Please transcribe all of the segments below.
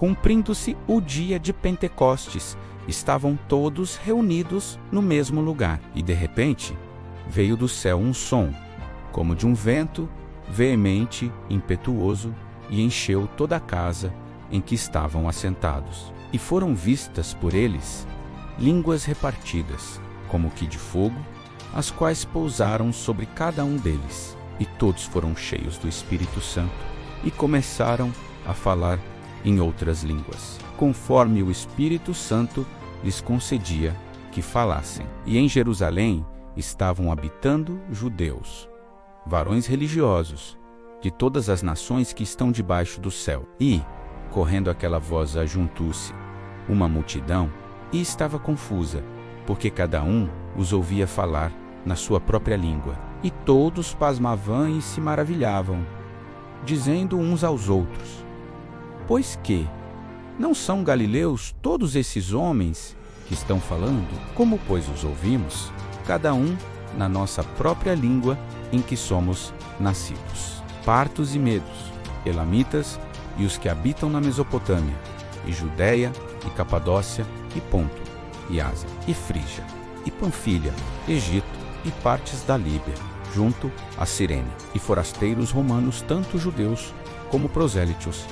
Cumprindo-se o dia de Pentecostes, estavam todos reunidos no mesmo lugar. E de repente, veio do céu um som, como de um vento veemente, impetuoso, e encheu toda a casa em que estavam assentados. E foram vistas por eles línguas repartidas, como que de fogo, as quais pousaram sobre cada um deles. E todos foram cheios do Espírito Santo e começaram a falar em outras línguas, conforme o Espírito Santo lhes concedia que falassem. E em Jerusalém estavam habitando judeus, varões religiosos, de todas as nações que estão debaixo do céu. E, correndo aquela voz, ajuntou-se uma multidão, e estava confusa, porque cada um os ouvia falar na sua própria língua. E todos pasmavam e se maravilhavam, dizendo uns aos outros: pois que não são galileus todos esses homens que estão falando? Como, pois, os ouvimos, cada um na nossa própria língua em que somos nascidos? Partos e medos, elamitas e os que habitam na Mesopotâmia, e Judéia, e Capadócia, e Ponto, e Ásia, e Frígia, e Panfilha, Egito, e partes da Líbia, junto a Cirene, e forasteiros romanos, tanto judeus como prosélitos,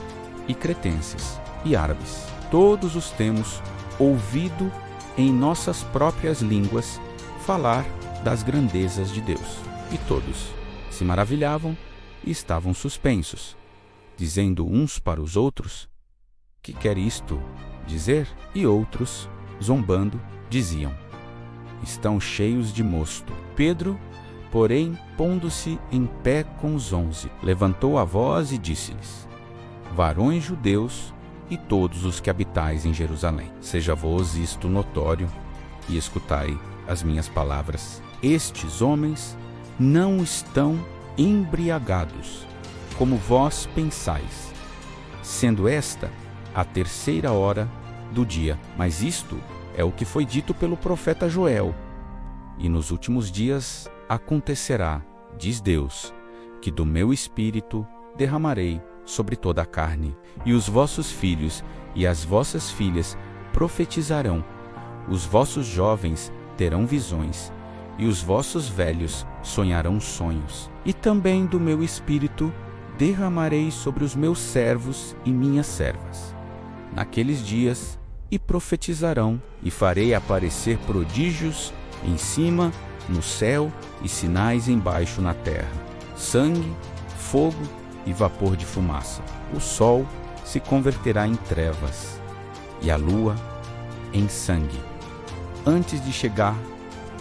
e cretenses, e árabes. Todos os temos ouvido em nossas próprias línguas falar das grandezas de Deus. E todos se maravilhavam e estavam suspensos, dizendo uns para os outros: que quer isto dizer? E outros, zombando, diziam: estão cheios de mosto. Pedro, porém, pondo-se em pé com os 11, levantou a voz e disse-lhes: varões judeus e todos os que habitais em Jerusalém, seja-vos isto notório, e escutai as minhas palavras. Estes homens não estão embriagados, como vós pensais, sendo esta a 3ª hora do dia. Mas isto é o que foi dito pelo profeta Joel. E nos últimos dias acontecerá, diz Deus, que do meu Espírito derramarei sobre toda a carne, e os vossos filhos e as vossas filhas profetizarão, os vossos jovens terão visões, e os vossos velhos sonharão sonhos. E também do meu Espírito derramarei sobre os meus servos e minhas servas naqueles dias, e profetizarão, e farei aparecer prodígios em cima, no céu, e sinais embaixo na terra: sangue, fogo e vapor de fumaça. O sol se converterá em trevas, e a lua em sangue, antes de chegar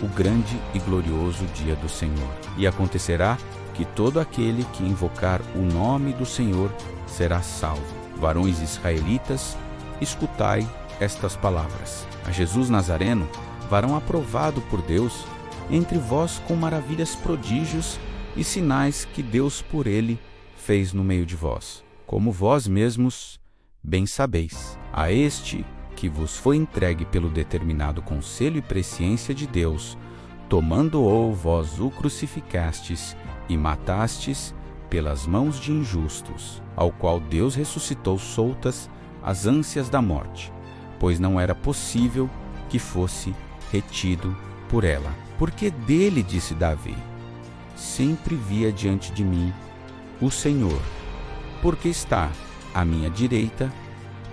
o grande e glorioso dia do Senhor. E acontecerá que todo aquele que invocar o nome do Senhor será salvo. Varões israelitas, escutai estas palavras. A Jesus Nazareno, varão aprovado por Deus, entre vós com maravilhas, prodígios e sinais que Deus por ele fez no meio de vós, como vós mesmos bem sabeis. A este que vos foi entregue pelo determinado conselho e presciência de Deus, tomando-o vós o crucificastes e matastes pelas mãos de injustos, ao qual Deus ressuscitou soltas as ânsias da morte, pois não era possível que fosse retido por ela. Porque dele, disse Davi, sempre via diante de mim o Senhor, porque está à minha direita,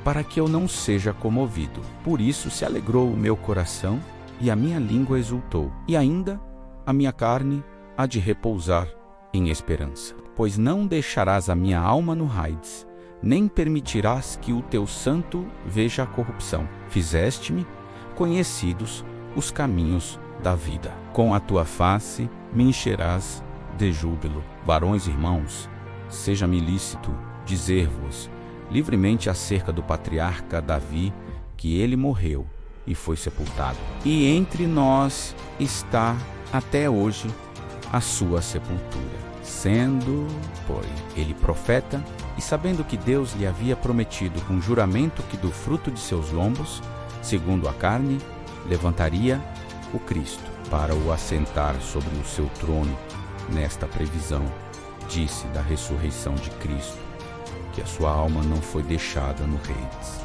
para que eu não seja comovido. Por isso se alegrou o meu coração, e a minha língua exultou, e ainda a minha carne há de repousar em esperança. Pois não deixarás a minha alma no Hades, nem permitirás que o teu santo veja a corrupção. Fizeste-me conhecidos os caminhos da vida. Com a tua face me encherás de júbilo. Varões irmãos, seja-me lícito dizer-vos livremente acerca do patriarca Davi, que ele morreu e foi sepultado. E entre nós está até hoje a sua sepultura. Sendo, porém, ele profeta, e sabendo que Deus lhe havia prometido com juramento que do fruto de seus lombos, segundo a carne, levantaria o Cristo, para o assentar sobre o seu trono, nesta previsão, disse da ressurreição de Cristo, que a sua alma não foi deixada no Hades,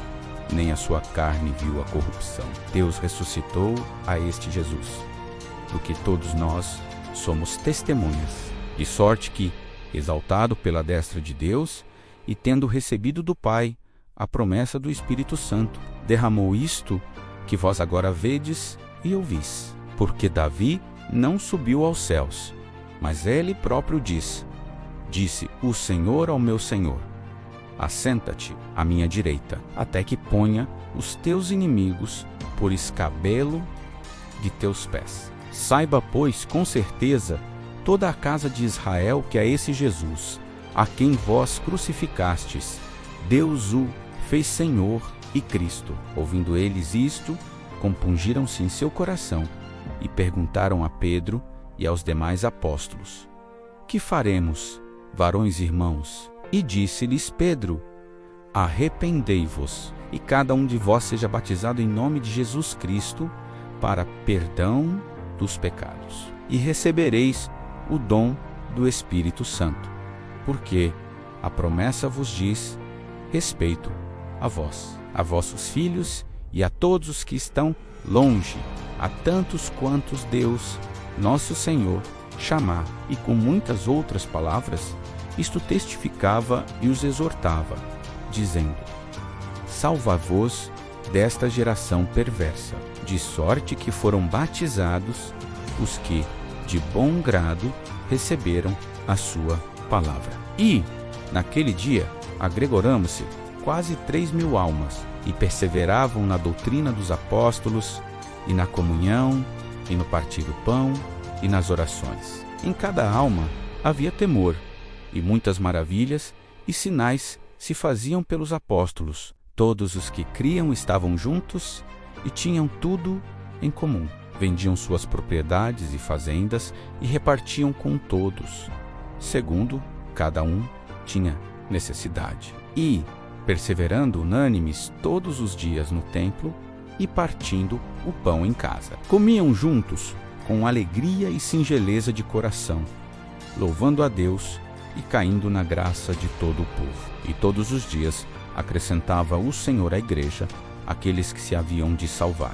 nem a sua carne viu a corrupção. Deus ressuscitou a este Jesus, do que todos nós somos testemunhas, de sorte que, exaltado pela destra de Deus, e tendo recebido do Pai a promessa do Espírito Santo, derramou isto que vós agora vedes e ouvis. Porque Davi não subiu aos céus, mas ele próprio disse o Senhor ao meu Senhor: assenta-te à minha direita, até que ponha os teus inimigos por escabelo de teus pés. Saiba, pois, com certeza, toda a casa de Israel, que a esse Jesus, a quem vós crucificastes, Deus o fez Senhor e Cristo. Ouvindo eles isto, compungiram-se em seu coração e perguntaram a Pedro e aos demais apóstolos: que faremos, varões irmãos? E disse-lhes Pedro: arrependei-vos, e cada um de vós seja batizado em nome de Jesus Cristo para perdão dos pecados, e recebereis o dom do Espírito Santo, porque a promessa vos diz respeito a vós, a vossos filhos e a todos os que estão longe, a tantos quantos Deus, nosso Senhor, chamar. E com muitas outras palavras, isto testificava e os exortava, dizendo: salva-vos desta geração perversa. De sorte que foram batizados os que, de bom grado, receberam a sua palavra. E, naquele dia, agregoramos-se quase 3.000 almas, e perseveravam na doutrina dos apóstolos, e na comunhão, e no partir do pão, e nas orações. Em cada alma havia temor, e muitas maravilhas e sinais se faziam pelos apóstolos. Todos os que criam estavam juntos e tinham tudo em comum. Vendiam suas propriedades e fazendas e repartiam com todos, segundo cada um tinha necessidade. E, perseverando unânimes todos os dias no templo e partindo o pão em casa, comiam juntos com alegria e singeleza de coração, louvando a Deus e caindo na graça de todo o povo. E todos os dias acrescentava o Senhor à igreja aqueles que se haviam de salvar.